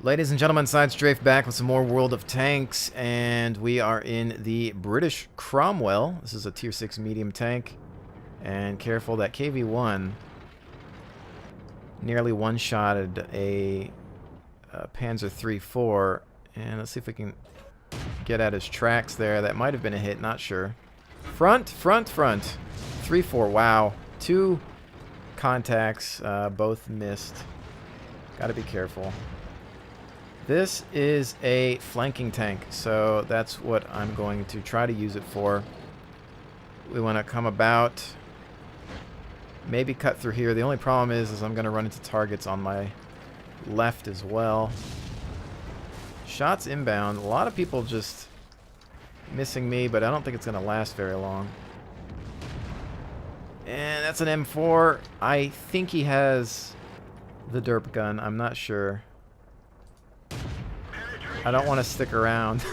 Ladies and gentlemen, Side Strafe back with some more World of Tanks, and we are in the British Cromwell. This is a tier 6 medium tank, and careful, that KV-1 nearly one-shotted a Panzer III-4, and let's see if we can get at his tracks there. That might have been a hit, not sure. Front, front, front. 3-4, wow. 2 contacts, both missed. Gotta be careful. This is a flanking tank, so that's what I'm going to try to use it for. We want to come about, maybe cut through here. The only problem is I'm going to run into targets on my left as well. Shots inbound. A lot of people just missing me, but I don't think it's going to last very long. And that's an M4. I think he has the derp gun. I'm not sure. I don't want to stick around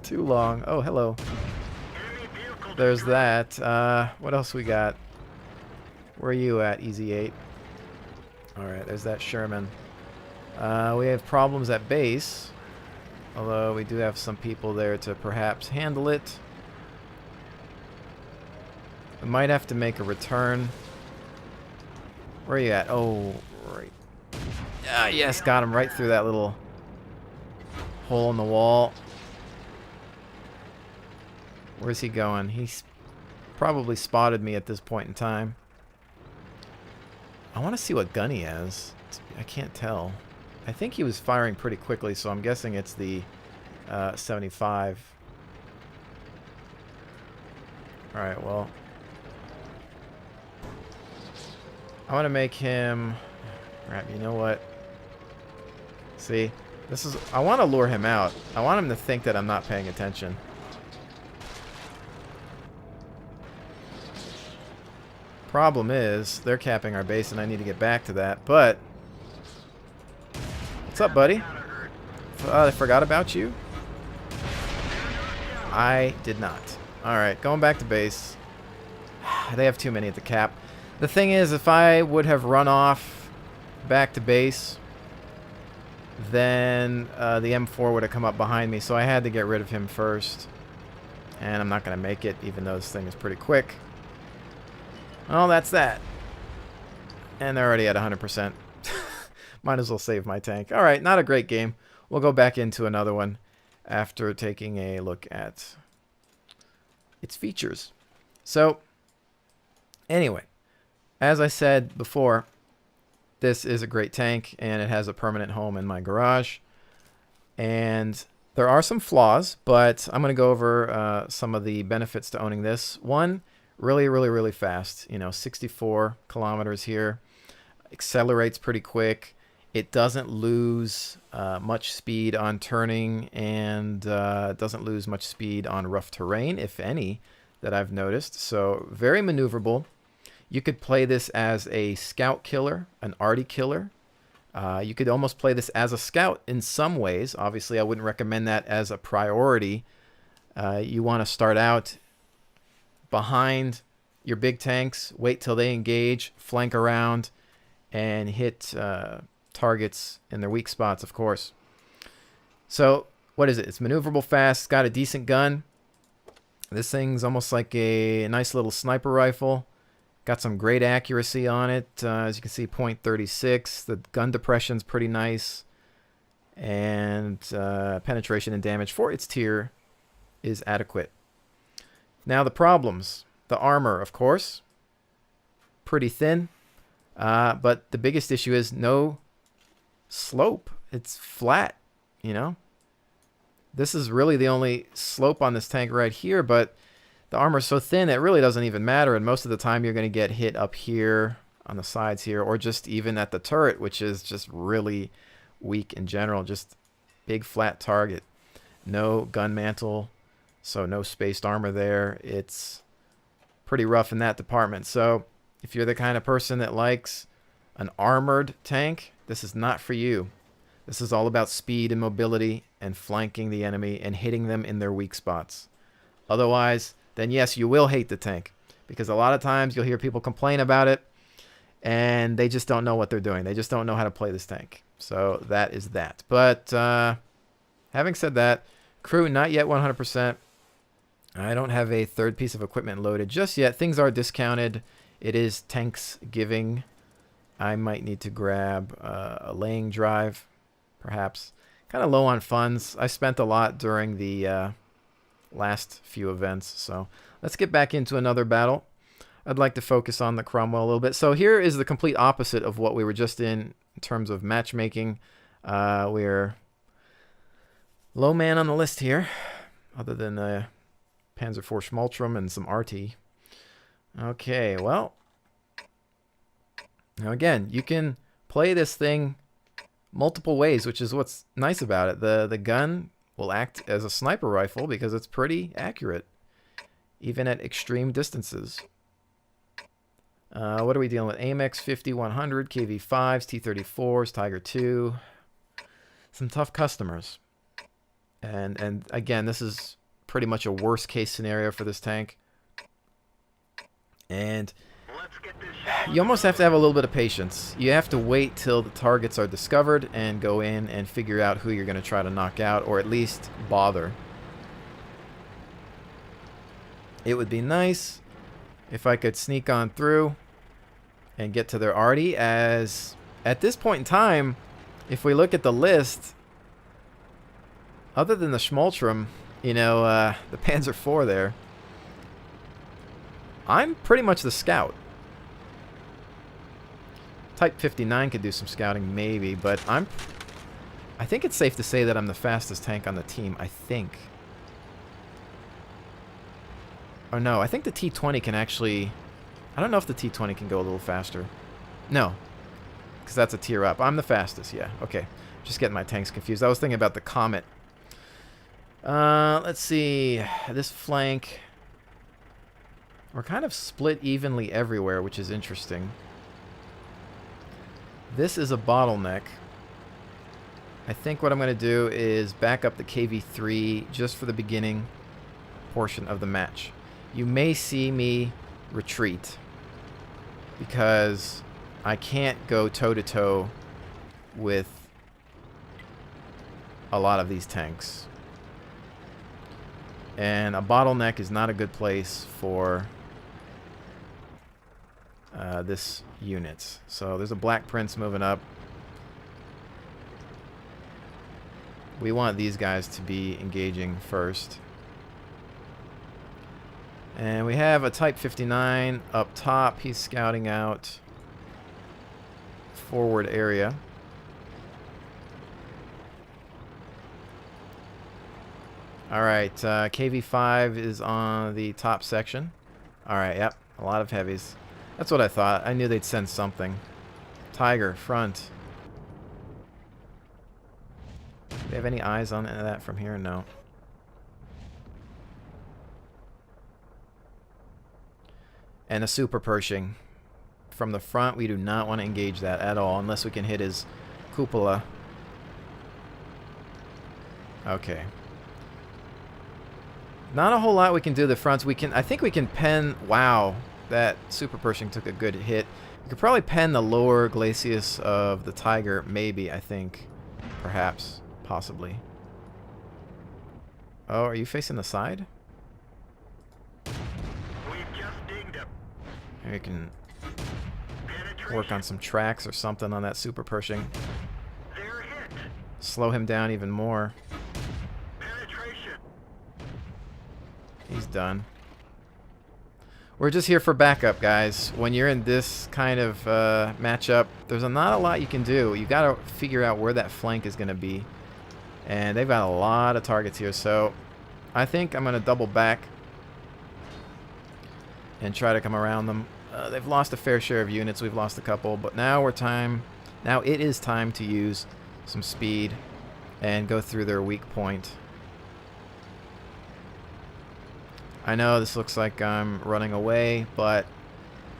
too long. Oh, hello. There's that. What else we got? Where are you at, Easy 8? Alright, there's that Sherman. We have problems at base. Although we do have some people there to perhaps handle it. We might have to make a return. Where are you at? Oh, right. Ah, yes, got him right through that little hole in the wall. Where's he going? He's probably spotted me at this point in time. I want to see what gun he has. I can't tell. I think he was firing pretty quickly, so I'm guessing it's the 75. Alright, well. I want to make him... Crap, you know what? See? This is... I want to lure him out. I want him to think that I'm not paying attention. Problem is, they're capping our base and I need to get back to that, but... What's up, buddy? I forgot about you? I did not. Alright, going back to base. They have too many at the cap. The thing is, if I would have run off back to base, then the M4 would have come up behind me, so I had to get rid of him first. And I'm not going to make it, even though this thing is pretty quick. Well, that's that. And they're already at 100%. Might as well save my tank. Alright, not a great game. We'll go back into another one after taking a look at its features. So, anyway, as I said before, this is a great tank, and it has a permanent home in my garage. And there are some flaws, but I'm going to go over some of the benefits to owning this. One, really fast. You know, 64 kilometers here. Accelerates pretty quick. It doesn't lose much speed on turning, and doesn't lose much speed on rough terrain, if any, that I've noticed. So, very maneuverable. You could play this as a scout killer, an arty killer. You could almost play this as a scout in some ways. Obviously, I wouldn't recommend that as a priority. You want to start out behind your big tanks, wait till they engage, flank around, and hit targets in their weak spots, of course. So, what is it? It's maneuverable fast. It's got a decent gun. This thing's almost like a nice little sniper rifle. Got some great accuracy on it. As you can see, .36. The gun depression's pretty nice. And penetration and damage for its tier is adequate. Now the problems. The armor, of course. Pretty thin. But the biggest issue is no slope. It's flat, you know. This is really the only slope on this tank right here, but the armor's so thin it really doesn't even matter, and most of the time you're going to get hit up here on the sides here, or just even at the turret, which is just really weak in general. Just big flat target. No gun mantle, so no spaced armor there. It's pretty rough in that department. So if you're the kind of person that likes an armored tank, this is not for you. This is all about speed and mobility and flanking the enemy and hitting them in their weak spots. Otherwise, then yes, you will hate the tank, because a lot of times you'll hear people complain about it and they just don't know what they're doing. They just don't know how to play this tank. So that is that. But having said that, crew not yet 100%. I don't have a third piece of equipment loaded just yet. Things are discounted. It is Thanksgiving. I might need to grab a laying drive, perhaps. Kind of low on funds. I spent a lot during the last few events. So let's get back into another battle. I'd like to focus on the Cromwell a little bit. So here is the complete opposite of what we were just in terms of matchmaking. We're low man on the list here, other than Panzer IV Schmaltrum and some RT. Okay, well, now again, you can play this thing multiple ways, which is what's nice about it. The gun will act as a sniper rifle because it's pretty accurate, even at extreme distances. What are we dealing with? AMX 5100, KV5s, T-34s, Tiger II. Some tough customers. And again, this is pretty much a worst case scenario for this tank. And you almost have to have a little bit of patience. You have to wait till the targets are discovered and go in and figure out who you're going to try to knock out, or at least bother. It would be nice if I could sneak on through and get to their arty, as at this point in time, if we look at the list, other than the Schmaltrum, you know, the Panzer IV there, I'm pretty much the scout. Type 59 could do some scouting maybe, but I think it's safe to say that I'm the fastest tank on the team, I think. Oh no, I think the T-20 can actually... I don't know if the T-20 can go a little faster. No, because that's a tier up. I'm the fastest, yeah. Okay, just getting my tanks confused. I was thinking about the Comet. Let's see. This flank... We're kind of split evenly everywhere, which is interesting. This is a bottleneck. I think what I'm going to do is back up the KV-3 just for the beginning portion of the match. You may see me retreat because I can't go toe-to-toe with a lot of these tanks. And a bottleneck is not a good place for this unit. So there's a Black Prince moving up. We want these guys to be engaging first. And we have a Type 59 up top. He's scouting out forward area. Alright, KV5 is on the top section. Alright, yep, a lot of heavies. That's what I thought. I knew they'd send something. Tiger, front. Do they have any eyes on that from here? No. And a Super Pershing. From the front, we do not want to engage that at all, unless we can hit his cupola. Okay. Not a whole lot we can do to the fronts. I think we can pen... Wow, that Super Pershing took a good hit. We could probably pen the lower glacis of the Tiger, maybe, I think. Perhaps. Possibly. Oh, are you facing the side? Maybe you can work on some tracks or something on that Super Pershing. Slow him down even more. He's done. We're just here for backup, guys. When you're in this kind of matchup, there's not a lot you can do. You got to figure out where that flank is going to be. And they've got a lot of targets here, so I think I'm going to double back and try to come around them. They've lost a fair share of units. We've lost a couple, but now it is time to use some speed and go through their weak point. I know this looks like I'm running away, but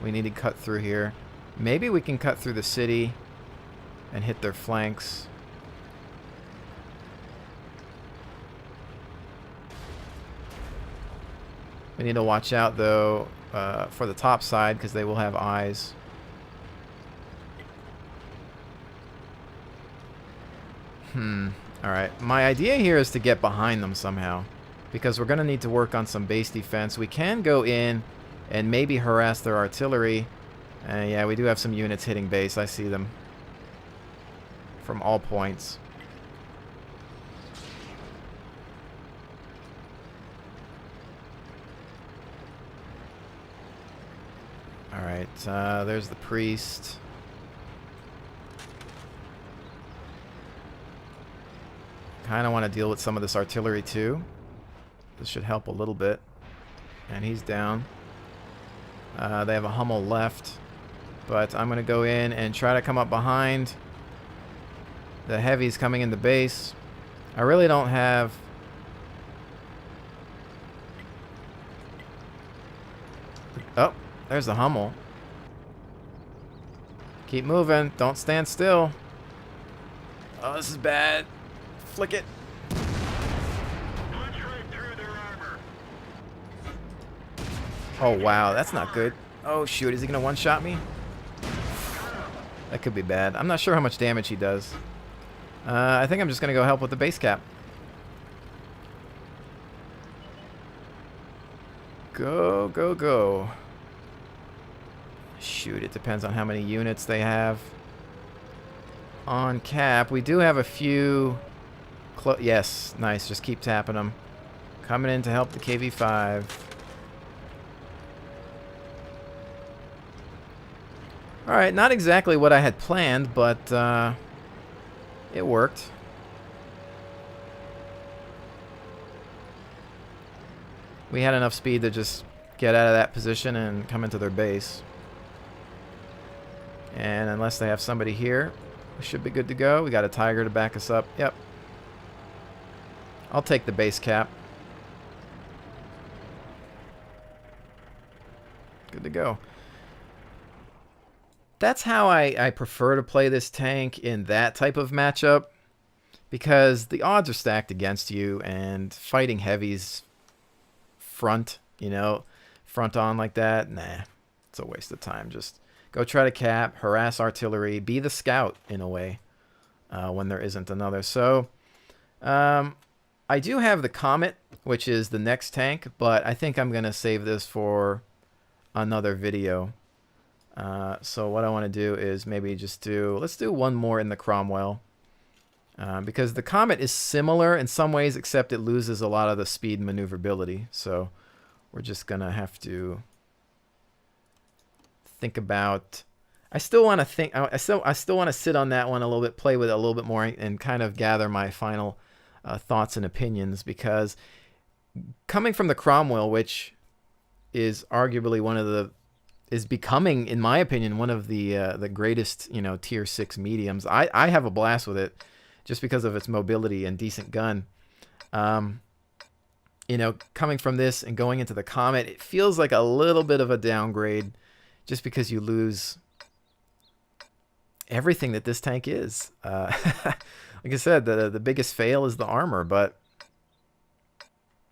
we need to cut through here. Maybe we can cut through the city and hit their flanks. We need to watch out, though, for the top side, because they will have eyes. Alright. My idea here is to get behind them somehow. Because we're going to need to work on some base defense. We can go in and maybe harass their artillery. Yeah, we do have some units hitting base. I see them. From all points. Alright, there's the priest. Kind of want to deal with some of this artillery too. This should help a little bit. And he's down. They have a Hummel left. But I'm going to go in and try to come up behind. The heavies coming into base. I really don't have... Oh, there's the Hummel. Keep moving. Don't stand still. Oh, this is bad. Flick it. Oh, wow. That's not good. Oh, shoot. Is he going to one-shot me? That could be bad. I'm not sure how much damage he does. I think I'm just going to go help with the base cap. Go, go, go. Shoot, it depends on how many units they have. On cap, we do have a few... Yes, nice. Just keep tapping them. Coming in to help the KV-5. Alright, not exactly what I had planned, but it worked. We had enough speed to just get out of that position and come into their base. And unless they have somebody here, we should be good to go. We got a Tiger to back us up. Yep. I'll take the base cap. Good to go. That's how I prefer to play this tank in that type of matchup, because the odds are stacked against you, and fighting heavies front, you know, front on like that, nah, it's a waste of time. Just go try to cap, harass artillery, be the scout in a way when there isn't another. So I do have the Comet, which is the next tank, but I think I'm going to save this for another video. So what I want to do is maybe just let's do one more in the Cromwell. Because the Comet is similar in some ways, except it loses a lot of the speed and maneuverability. So we're just going to have to think about... I still want to think... I still want to sit on that one a little bit, play with it a little bit more, and kind of gather my final thoughts and opinions. Because coming from the Cromwell, which is arguably one of the... is becoming, in my opinion, one of the greatest, you know, tier 6 mediums. I have a blast with it just because of its mobility and decent gun. You know, coming from this and going into the Comet, it feels like a little bit of a downgrade just because you lose everything that this tank is. Like I said, the biggest fail is the armor, but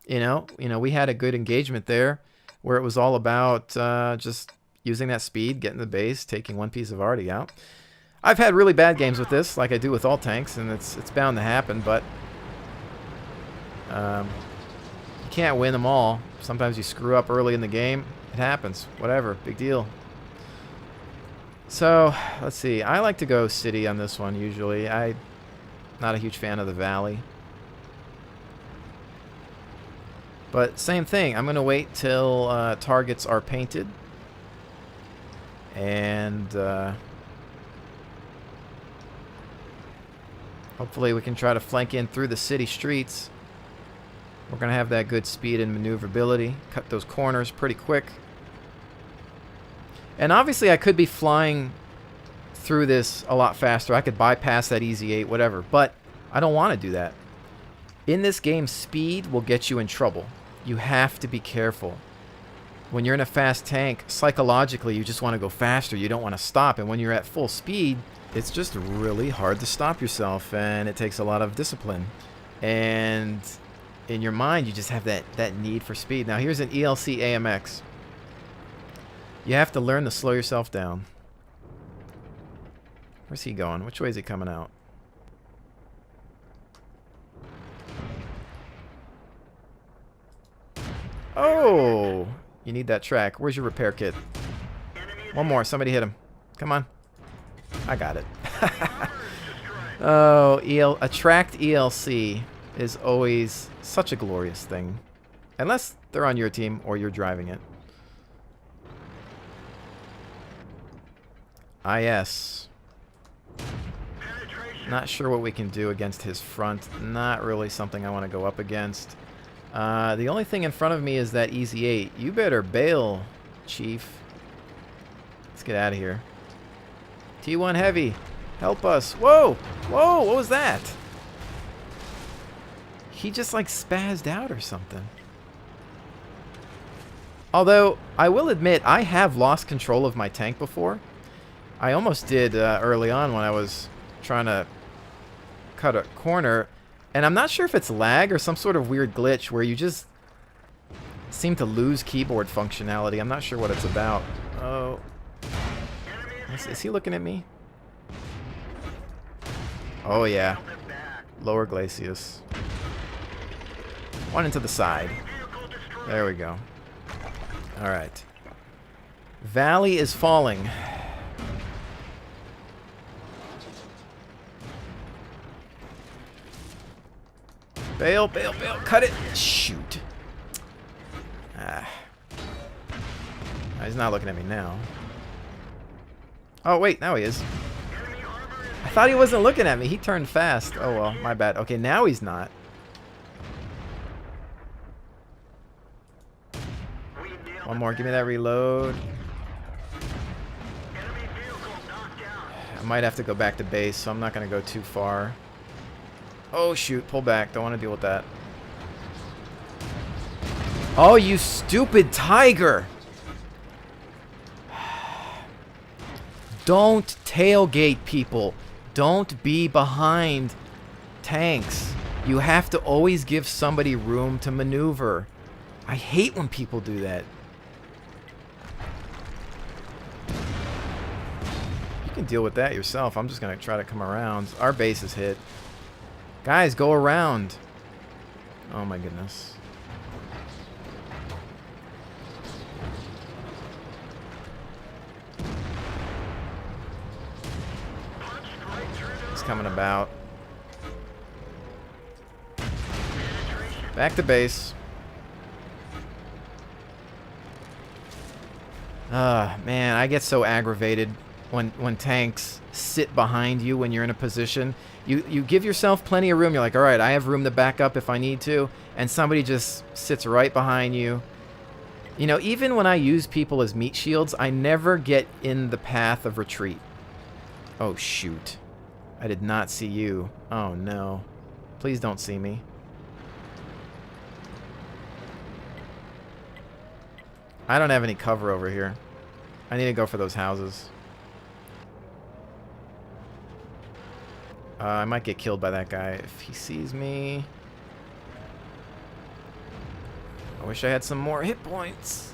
you know, we had a good engagement there where it was all about just using that speed, getting the base, taking one piece of arty out. I've had really bad games with this, like I do with all tanks, and it's bound to happen, but you can't win them all. Sometimes you screw up early in the game. It happens. Whatever. Big deal. So, let's see. I like to go city on this one, usually. I'm not a huge fan of the valley. But same thing. I'm going to wait till targets are painted. And hopefully we can try to flank in through the city streets. We're going to have that good speed and maneuverability. Cut those corners pretty quick. And obviously I could be flying through this a lot faster. I could bypass that easy 8, whatever. But I don't want to do that. In this game, speed will get you in trouble. You have to be careful. When you're in a fast tank, psychologically, you just want to go faster. You don't want to stop. And when you're at full speed, it's just really hard to stop yourself. And it takes a lot of discipline. And in your mind, you just have that need for speed. Now, here's an ELC AMX. You have to learn to slow yourself down. Where's he going? Which way is he coming out? Oh! You need that track. Where's your repair kit? One more. Somebody hit him. Come on. I got it. Oh, attract ELC is always such a glorious thing. Unless they're on your team or you're driving it. IS. Not sure what we can do against his front. Not really something I want to go up against. The only thing in front of me is that Easy 8. You better bail, Chief. Let's get out of here. T1 Heavy, help us. Whoa! Whoa, what was that? He just like spazzed out or something. Although, I will admit, I have lost control of my tank before. I almost did early on when I was trying to cut a corner. And I'm not sure if it's lag or some sort of weird glitch where you just seem to lose keyboard functionality. I'm not sure what it's about. Oh. Is he looking at me? Oh, yeah. Lower Glacius. One into the side. There we go. Alright. Valley is falling. Bail, bail, bail. Cut it. Shoot. Ah. He's not looking at me now. Oh, wait. Now he is. I thought he wasn't looking at me. He turned fast. Oh, well. My bad. Okay, now he's not. One more. Give me that reload. I might have to go back to base, so I'm not going to go too far. Oh, shoot. Pull back. Don't want to deal with that. Oh, you stupid tiger. Don't tailgate people. Don't be behind tanks. You have to always give somebody room to maneuver. I hate when people do that. You can deal with that yourself. I'm just going to try to come around. Our base is hit. Guys, go around. Oh my goodness. It's coming about. Back to base. Man, I get so aggravated when tanks sit behind you when you're in a position. You give yourself plenty of room. You're like, all right, I have room to back up if I need to. And somebody just sits right behind you. You know, even when I use people as meat shields, I never get in the path of retreat. Oh, shoot. I did not see you. Oh, no. Please don't see me. I don't have any cover over here. I need to go for those houses. I might get killed by that guy if he sees me. I wish I had some more hit points.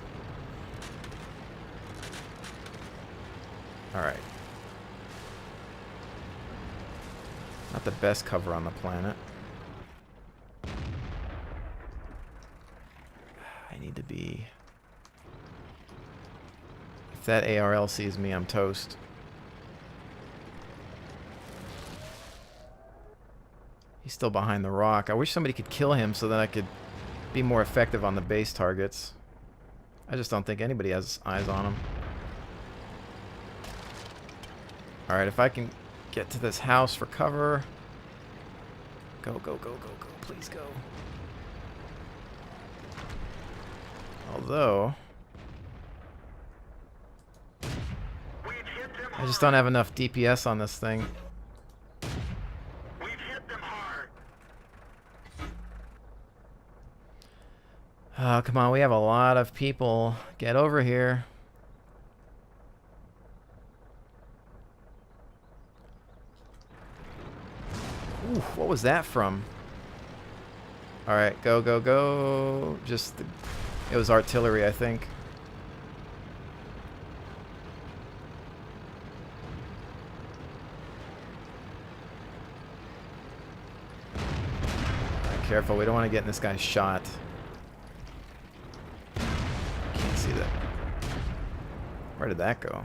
Alright. Not the best cover on the planet. I need to be... If that ARL sees me, I'm toast. He's still behind the rock. I wish somebody could kill him so that I could be more effective on the base targets. I just don't think anybody has eyes on him. Alright, if I can get to this house for cover. Go, go, go, go, go. Please go. Although... I just don't have enough DPS on this thing. Oh, come on, we have a lot of people. Get over here. Ooh, what was that from? Alright, go, go, go. Just, it was artillery, I think. Right, careful, we don't want to get in this guy's shot. see that. Where did that go?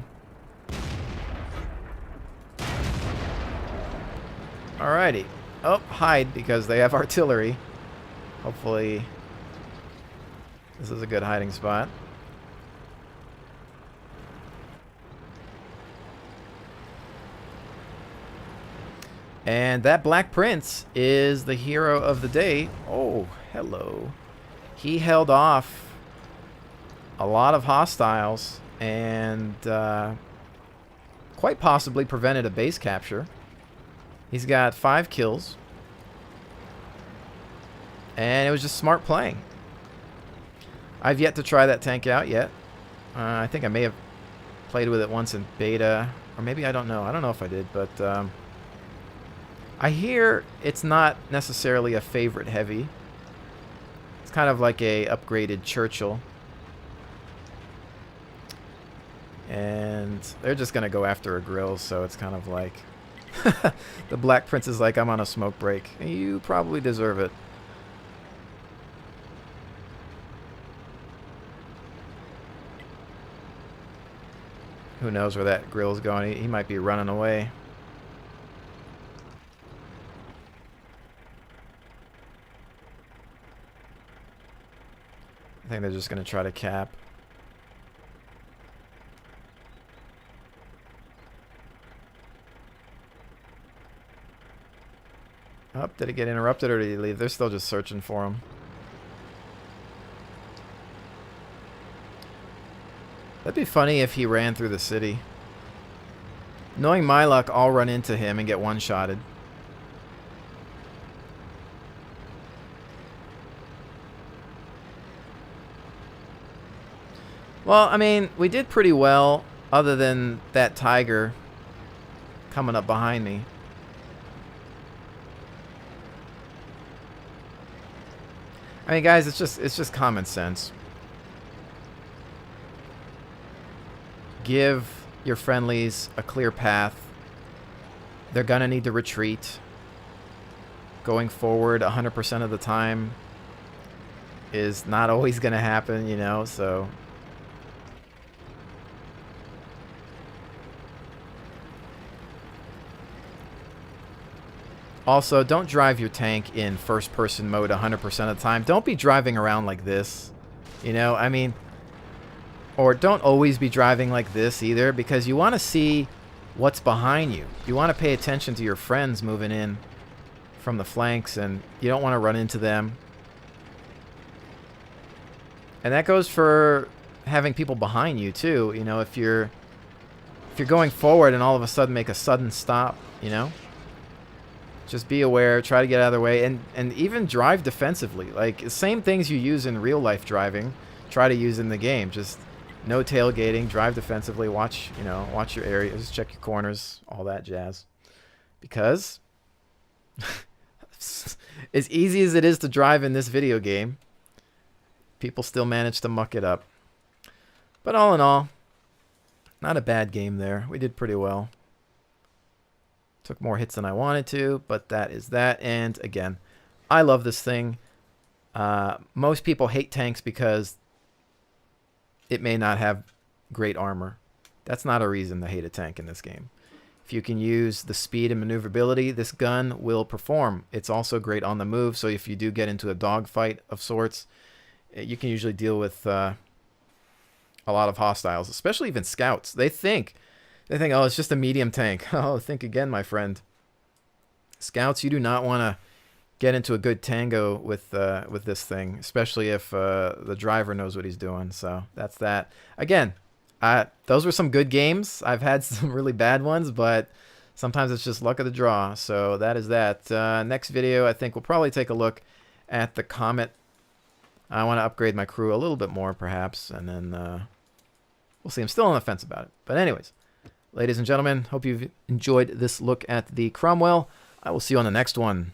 Alrighty. Oh, hide because they have artillery. Hopefully this is a good hiding spot. And that Black Prince is the hero of the day. Oh, hello. He held off a lot of hostiles and quite possibly prevented a base capture. He's got 5 kills. And it was just smart playing. I've yet to try that tank out yet. I think I may have played with it once in beta. Or maybe I don't know. I don't know if I did, but I hear it's not necessarily a favorite heavy. It's kind of like a upgraded Churchill. And they're just going to go after a grill, so it's kind of like... the Black Prince is like, I'm on a smoke break. You probably deserve it. Who knows where that grill's going? He might be running away. I think they're just going to try to cap. Oh, did it get interrupted or did he leave? They're still just searching for him. That'd be funny if he ran through the city. Knowing my luck, I'll run into him and get one-shotted. Well, I mean, we did pretty well other than that tiger coming up behind me. I mean, guys, it's just common sense. Give your friendlies a clear path. They're gonna need to retreat. Going forward 100% of the time is not always gonna happen, you know, so... Also, don't drive your tank in first-person mode 100% of the time. Don't be driving around like this, you know? I mean, or don't always be driving like this either, because you want to see what's behind you. You want to pay attention to your friends moving in from the flanks, and you don't want to run into them. And that goes for having people behind you too. You know, if you're going forward and all of a sudden make a sudden stop, you know? Just be aware, try to get out of their way, and even drive defensively. Like, same things you use in real life driving, try to use in the game. Just no tailgating, drive defensively, watch, you know, watch your areas, check your corners, all that jazz. Because as easy as it is to drive in this video game, people still manage to muck it up. But all in all, not a bad game there. We did pretty well. Took more hits than I wanted to, but that is that. And again, I love this thing. Most people hate tanks because it may not have great armor. That's not a reason to hate a tank in this game. If you can use the speed and maneuverability, this gun will perform. It's also great on the move, so if you do get into a dogfight of sorts, you can usually deal with a lot of hostiles, especially even scouts. They think, oh, it's just a medium tank. Oh, think again, my friend. Scouts, you do not want to get into a good tango with this thing, especially if the driver knows what he's doing. So that's that. Again, those were some good games. I've had some really bad ones, but sometimes it's just luck of the draw. So that is that. Next video, I think we'll probably take a look at the Comet. I want to upgrade my crew a little bit more, perhaps, and then we'll see. I'm still on the fence about it. But anyways, ladies and gentlemen, hope you've enjoyed this look at the Cromwell. I will see you on the next one.